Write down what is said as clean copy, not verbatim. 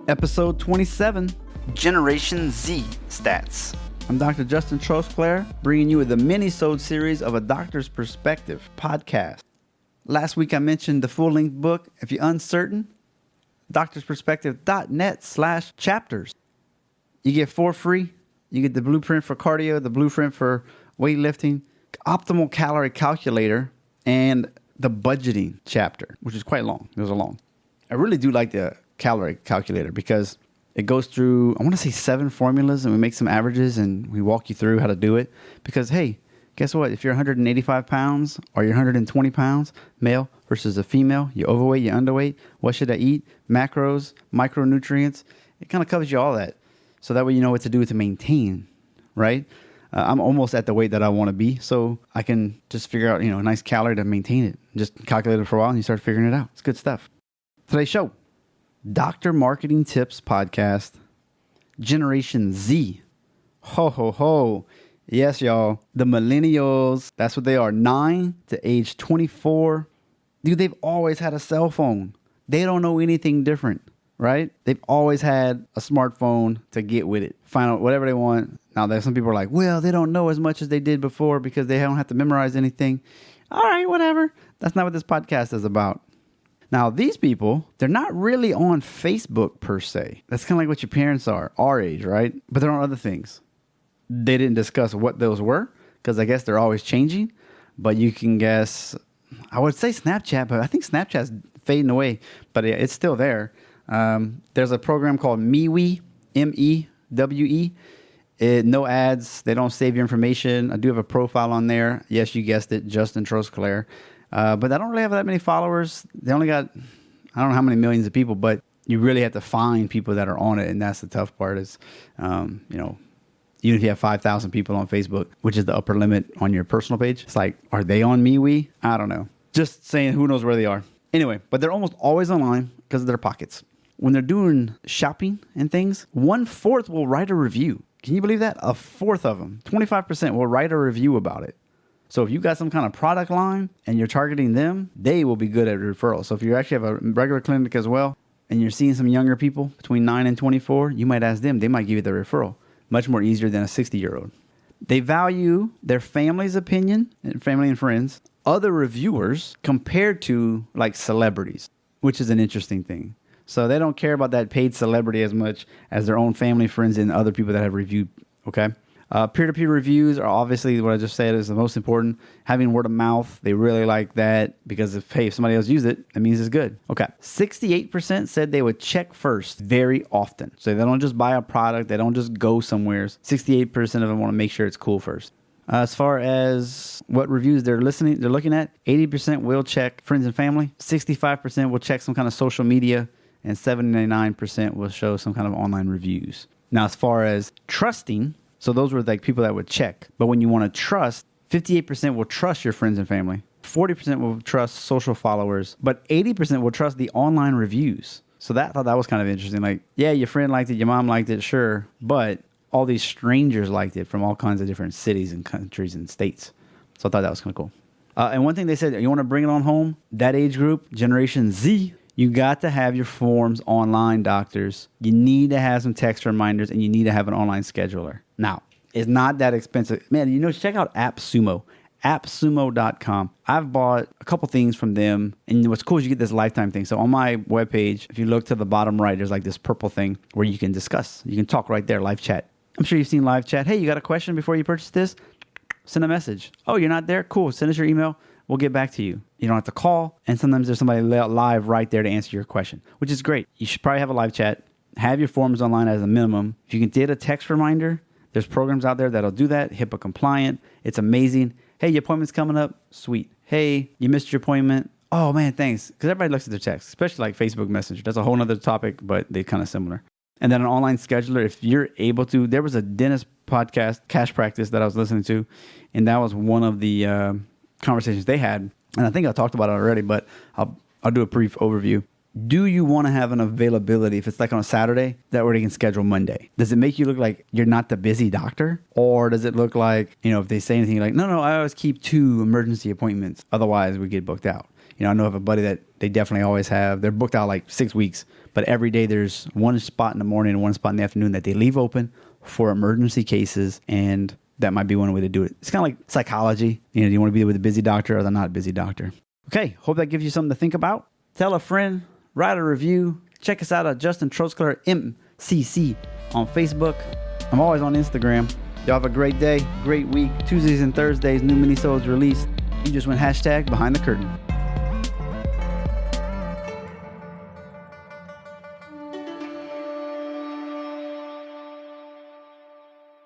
Episode 27, Generation Z Stats. I'm Dr. Justin Trosclair, bringing you the Minisode series of A Doctor's Perspective podcast. Last week I mentioned the full-length book. If you're uncertain, doctorsperspective.net/chapters. You get 4 free. You get the blueprint for cardio, the blueprint for weightlifting, optimal calorie calculator, and the budgeting chapter, which is quite long. It was long. I really do like the calorie calculator because it goes through, I want to say 7 formulas, and we make some averages and we walk you through how to do it. Because, hey, guess what? If you're 185 pounds or you're 120 pounds, male versus a female, you're overweight, you're underweight, what should I eat? Macros, micronutrients, it kind of covers you all that. So that way you know what to do to maintain, right? I'm almost at the weight that I want to be, so I can just figure out, a nice calorie to maintain it. Just calculate it for a while and you start figuring it out. It's good stuff. Today's show. Doctor Marketing Tips Podcast, Generation Z. Ho, ho, ho. Yes, y'all. The millennials, that's what they are, 9 to age 24. Dude, they've always had a cell phone. They don't know anything different, right? They've always had a smartphone to get with it. Find out whatever they want. Now, there's some people are like, well, they don't know as much as they did before because they don't have to memorize anything. All right, whatever. That's not what this podcast is about. Now, these people, they're not really on Facebook per se. That's kind of like what your parents are, our age, right? But they're on other things. They didn't discuss what those were because I guess they're always changing. But you can guess, I would say Snapchat, but I think Snapchat's fading away. But it's still there. There's a program called MeWe, M-E-W-E. No ads. They don't save your information. I do have a profile on there. Yes, you guessed it, Justin Trosclair. But I don't really have that many followers. They only got, I don't know how many millions of people, but you really have to find people that are on it. And that's the tough part is, even if you have 5,000 people on Facebook, which is the upper limit on your personal page, it's like, are they on MeWe? I don't know. Just saying, who knows where they are. Anyway, but they're almost always online because of their pockets. When they're doing shopping and things, 1/4 will write a review. Can you believe that? 1/4 of them, 25% will write a review about it. So if you got some kind of product line and you're targeting them, they will be good at referrals. So if you actually have a regular clinic as well and you're seeing some younger people between 9 and 24, you might ask them. They might give you the referral. Much more easier than a 60-year-old. They value their family's opinion, family and friends, other reviewers compared to like celebrities, which is an interesting thing. So they don't care about that paid celebrity as much as their own family, friends, and other people that have reviewed, okay? Peer-to-peer reviews are obviously what I just said is the most important. Having word of mouth, they really like that because if somebody else used it, that means it's good. Okay. 68% said they would check first very often. So they don't just buy a product. They don't just go somewhere. 68% of them want to make sure it's cool first. As far as what reviews they're looking at, 80% will check friends and family. 65% will check some kind of social media. And 79% will show some kind of online reviews. Now, as far as trusting, so those were like people that would check. But when you want to trust, 58% will trust your friends and family. 40% will trust social followers. But 80% will trust the online reviews. So I thought that was kind of interesting. Like, yeah, your friend liked it, your mom liked it, sure. But all these strangers liked it from all kinds of different cities and countries and states. So I thought that was kind of cool. And one thing they said, you want to bring it on home? That age group, Generation Z, you got to have your forms online, doctors. You need to have some text reminders, and you need to have an online scheduler. Now, it's not that expensive. Man, check out AppSumo, appsumo.com. I've bought a couple things from them, and what's cool is you get this lifetime thing. So on my webpage, if you look to the bottom right, there's like this purple thing where you can discuss. You can talk right there, live chat. I'm sure you've seen live chat. Hey, you got a question before you purchase this? Send a message. Oh, you're not there? Cool. Send us your email. We'll get back to you. You don't have to call. And sometimes there's somebody live right there to answer your question, which is great. You should probably have a live chat. Have your forms online as a minimum. If you can get a text reminder, there's programs out there that'll do that. HIPAA compliant. It's amazing. Hey, your appointment's coming up. Sweet. Hey, you missed your appointment. Oh, man, thanks. Because everybody looks at their texts, especially like Facebook Messenger. That's a whole other topic, but they're kind of similar. And then an online scheduler, if you're able to. There was a dentist podcast, Cash Practice, that I was listening to, and that was one of the conversations they had. And I think I talked about it already, but I'll do a brief overview. Do you want to have an availability, if it's like on a Saturday, that where they can schedule Monday? Does it make you look like you're not the busy doctor? Or does it look like, if they say anything like, no, I always keep 2 emergency appointments. Otherwise, we get booked out. I know of a buddy that they definitely always have. They're booked out like 6 weeks, but every day there's one spot in the morning and one spot in the afternoon that they leave open for emergency cases, and that might be one way to do it. It's kind of like psychology. Do you want to be with a busy doctor or the not busy doctor? Okay, hope that gives you something to think about. Tell a friend, write a review. Check us out at Justin Trosclair MCC on Facebook. I'm always on Instagram. Y'all have a great day, great week. Tuesdays and Thursdays, new minisodes released. You just went #behind the curtain.